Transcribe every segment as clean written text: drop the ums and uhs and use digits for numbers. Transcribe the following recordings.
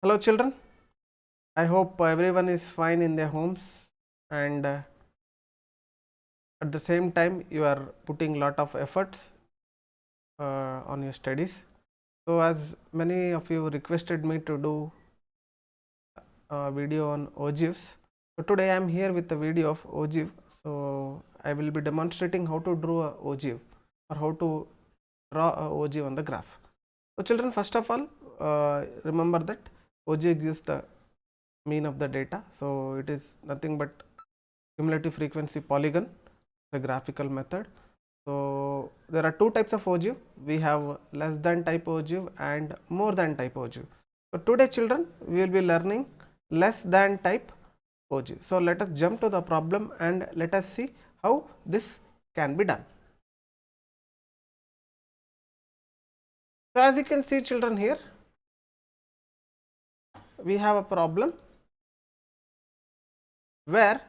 Hello children, I hope everyone is fine in their homes and at the same time you are putting lot of efforts on your studies. So as many of you requested me to do a video on OGIFs, so today I am here with a video of OGIF. So I will be demonstrating how to draw a OGIF or how to draw a OGIF on the graph. So children, first of all, remember that OGIF gives the mean of the data, so it is nothing but cumulative frequency polygon, the graphical method. So there are two types of OGIF. We have less than type OGIF and more than type OGIF. So today children, we will be learning less than type OGIF. So let us jump to the problem and let us see how this can be done. So as you can see children, here we have a problem where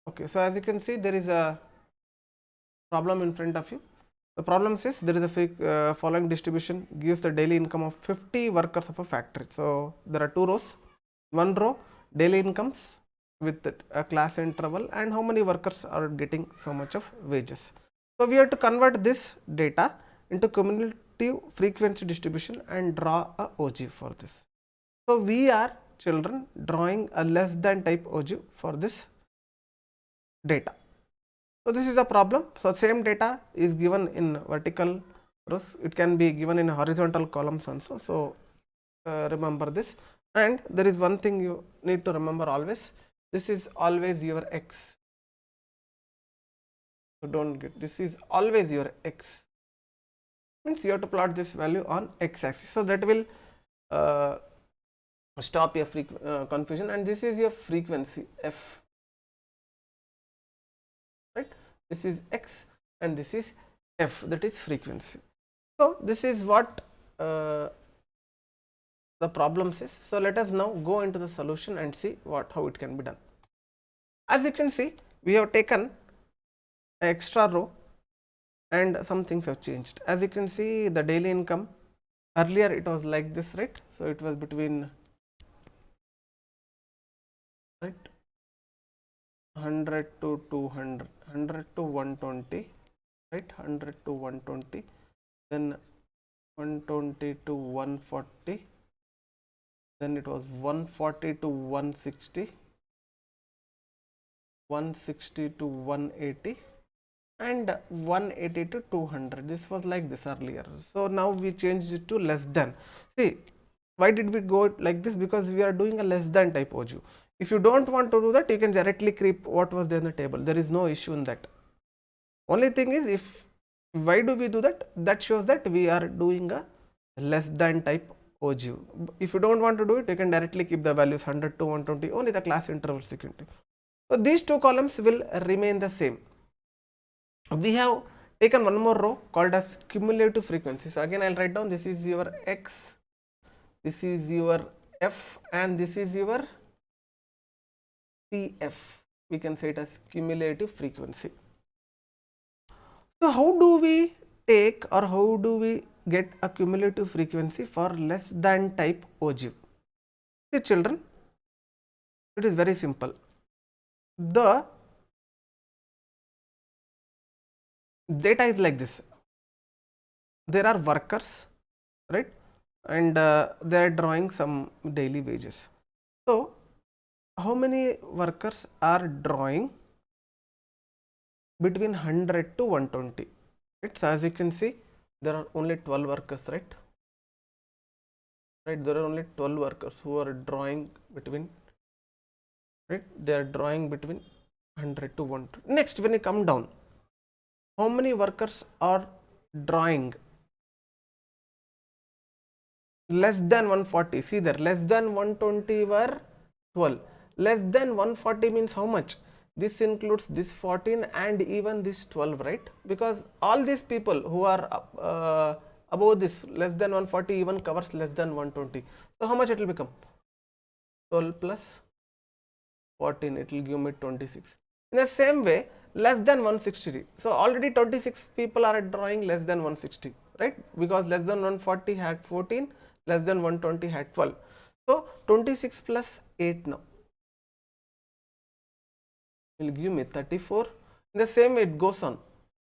okay, so as you can see, there is a problem in front of you. The problem says there is a following distribution gives the daily income of 50 workers of a factory. So there are two rows. One row daily incomes with a class interval and how many workers are getting so much of wages. So we have to convert this data into cumulative frequency distribution and draw a OG for this. So we are children drawing a less than type OG for this data. So this is a problem. So same data is given in vertical rows, it can be given in horizontal columns also. So remember this, and there is one thing you need to remember always, this is always your x. So don't get, this is always your x, means you have to plot this value on x axis. So that will stop your confusion, and this is your frequency f, right? This is x and this is f, that is frequency. So this is what the problem says. So let us now go into the solution and see how it can be done. As you can see, we have taken an extra row and some things have changed. As you can see, the daily income earlier it was like this, right? So it was between, right, 100 to 200, 100 to 120, right, 100 to 120, then 120 to 140, then it was 140 to 160, 160 to 180, and 180 to 200. This was like this earlier. So now we changed it to less than. See, why did we go like this? Because we are doing a less than type OGIF. If you don't want to do that, you can directly creep what was there in the table. There is no issue in that. Only thing is, if why do we do that? That shows that we are doing a less than type OGIF. If you don't want to do it, you can directly keep the values 100 to 120, only the class interval security. So these two columns will remain the same. We have taken one more row called as cumulative frequency. So again I'll write down, this is your x, this is your f, and this is your cf. We can say it as cumulative frequency. So how do we take or how do we get a cumulative frequency for less than type OGIF? See children, it is very simple. The data is like this. There are workers, right, and they are drawing some daily wages. So how many workers are drawing between 100 to 120? Right? So as you can see, there are only 12 workers, right? Right, there are only 12 workers who are drawing between, right, they are drawing between 100 to 120. Next, when you come down, how many workers are drawing less than 140? See there, less than 120 were 12, less than 140 means how much? This includes this 14 and even this 12, right? Because all these people who are above this less than 140 even covers less than 120. So how much it will become? 12 plus 14, it will give me 26. In the same way, less than 160. So already 26 people are drawing less than 160, right? Because less than 140 had 14, less than 120 had 12. So 26 plus 8 now will give me 34. In the same way it goes on.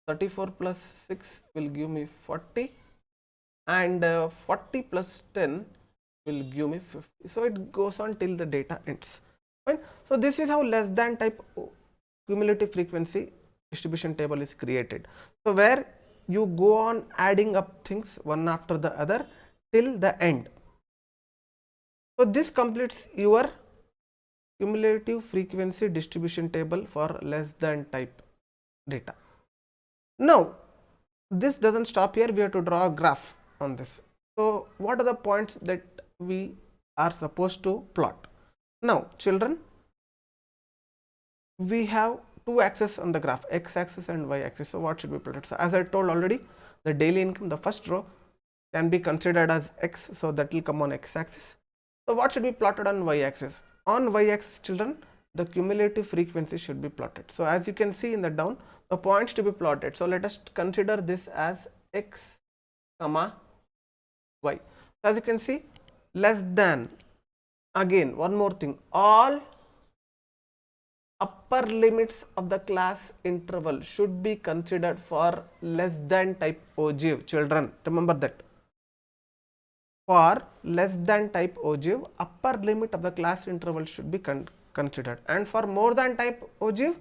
34 plus 6 will give me 40, and 40 plus 10 will give me 50. So it goes on till the data ends. Fine. So this is how less than type cumulative frequency distribution table is created. So where you go on adding up things one after the other till the end. So this completes your cumulative frequency distribution table for less than type data. Now this doesn't stop here, we have to draw a graph on this. So what are the points that we are supposed to plot? Now children, we have two axes on the graph, x axis and y axis. So what should be plotted? So as I told already, the daily income, the first row, can be considered as x, so that will come on x axis. So what should be plotted on y axis? On y axis children, the cumulative frequency should be plotted. So as you can see in the down, the points to be plotted. So let us consider this as x comma y. So as you can see, less than, again one more thing, all upper limits of the class interval should be considered for less than type ogive. Children, remember that. For less than type ogive, upper limit of the class interval should be considered, and for more than type ogive,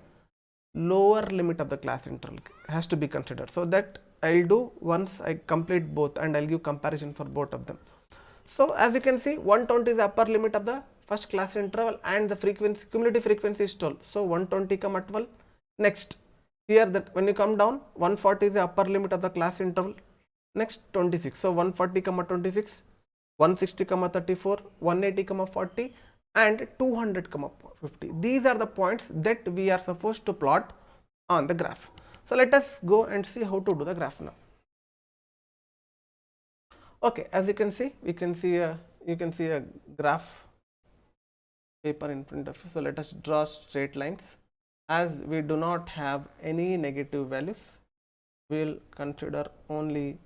lower limit of the class interval has to be considered. So that I'll do once I complete both, and I'll give comparison for both of them. So as you can see, 120 is the upper limit of the first class interval, and the frequency, cumulative frequency is 12. So 120 comma 12. Next, here that when you come down, 140 is the upper limit of the class interval. Next 26. So 140 comma 26, 160 comma 34, 180 comma 40, and 200 comma 50. These are the points that we are supposed to plot on the graph. So let us go and see how to do the graph now. Okay, as you can see, you can see a graph paper in front of you. So let us draw straight lines. As we do not have any negative values, we will consider only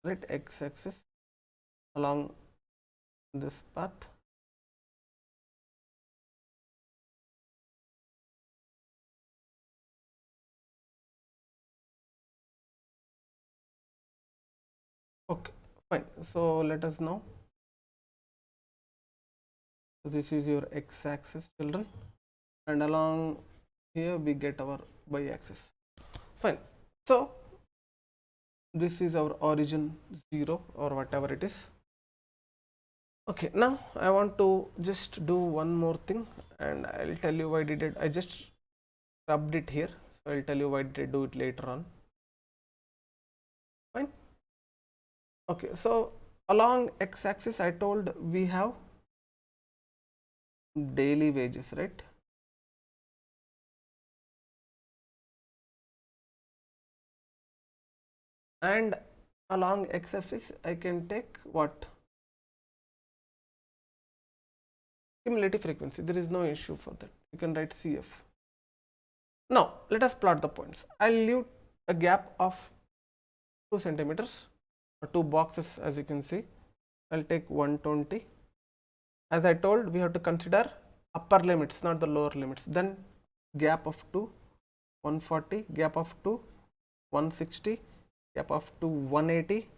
right x axis along this path. Okay, fine. So let us now. So this is your x axis children, and along here we get our y axis. Fine. So this is our origin 0 or whatever it is. Okay, now I want to just do one more thing, and I'll tell you why did it. I just rubbed it here, so I'll tell you why did I do it later on. Fine. Okay, so along x axis I told we have daily wages, right? And along x axis I can take what? Cumulative frequency. There is no issue for that. You can write CF. Now let us plot the points. I'll leave a gap of 2 centimeters or 2 boxes. As you can see, I'll take 120. As I told, we have to consider upper limits, not the lower limits. Then gap of 2, 140, gap of 2, 160, gap of 2, 180,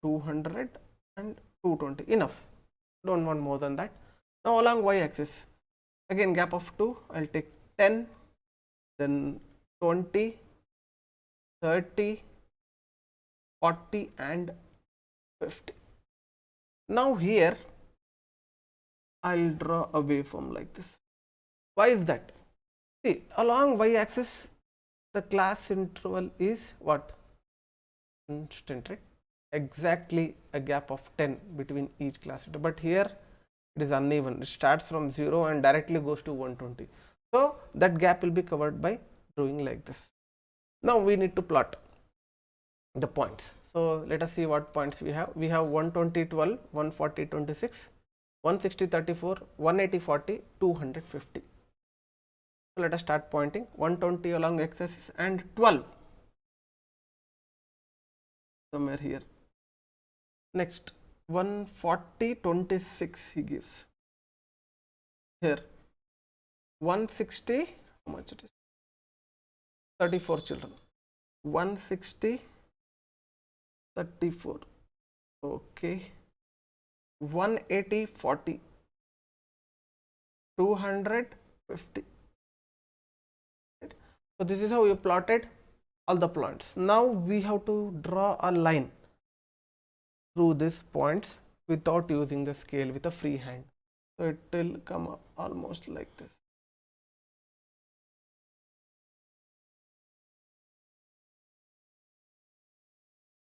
200, and 220. Enough. Don't want more than that. Now along y axis, again gap of 2, I'll take 10, then 20, 30, 40, and 50. Now here I'll draw a waveform like this. Why is that? See, along y axis the class interval is what? Constant, right? Exactly a gap of 10 between each class interval, but here it is uneven. It starts from 0 and directly goes to 120. So that gap will be covered by drawing like this. Now we need to plot the points. So let us see what points we have. We have 120, 12, 140, 26, 160 34, 180 40, 250. So let us start pointing. 120 along x axis and 12 somewhere here. Next 140 26 he gives here. 160, how much it is? 34 children. 160 34, okay. 180 40, 250. So this is how you plotted all the points. Now we have to draw a line through these points without using the scale, with a free hand. So it will come up almost like this.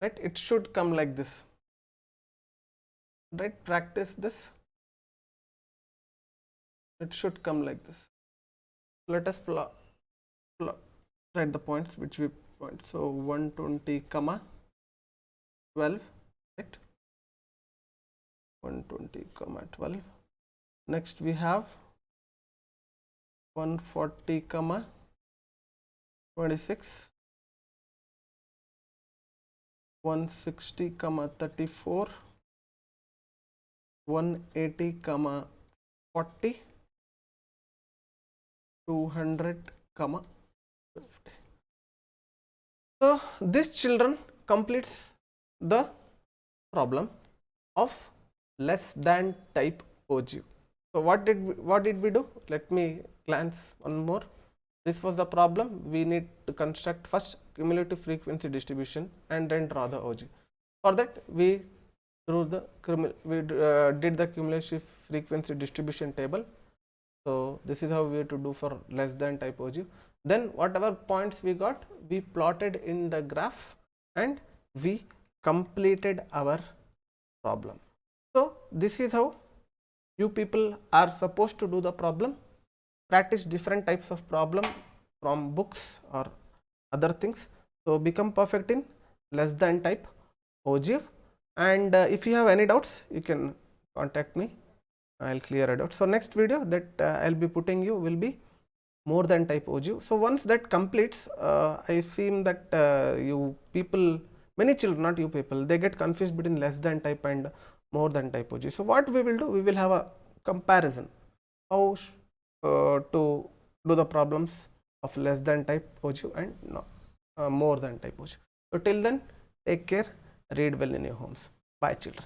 Right, it should come like this. Right, practice this. It should come like this. Let us write the points which we point. So 120 comma 12, right? 120 comma 12. Next we have 140 comma 26, 160 comma 34, 180 comma 40, 200 comma 50. So this children completes the problem of less than type ogive. So what did we do? Let me glance one more. This was the problem. We need to construct first cumulative frequency distribution and then draw the ogive. For that we did the cumulative frequency distribution table. So this is how we have to do for less than type ogive. Then whatever points we got, we plotted in the graph and we completed our problem. So this is how you people are supposed to do the problem. Practice different types of problem from books or other things. So become perfect in less than type ogive. And if you have any doubts, you can contact me. I'll clear it out. So next video that I'll be putting you will be more than type ogive. So once that completes, I seem that you people, many children, not you people, they get confused between less than type and more than type ogive. So what we will do, we will have a comparison how to do the problems of less than type ogive and more than type ogive. So till then, take care, read well in your homes. Bye children.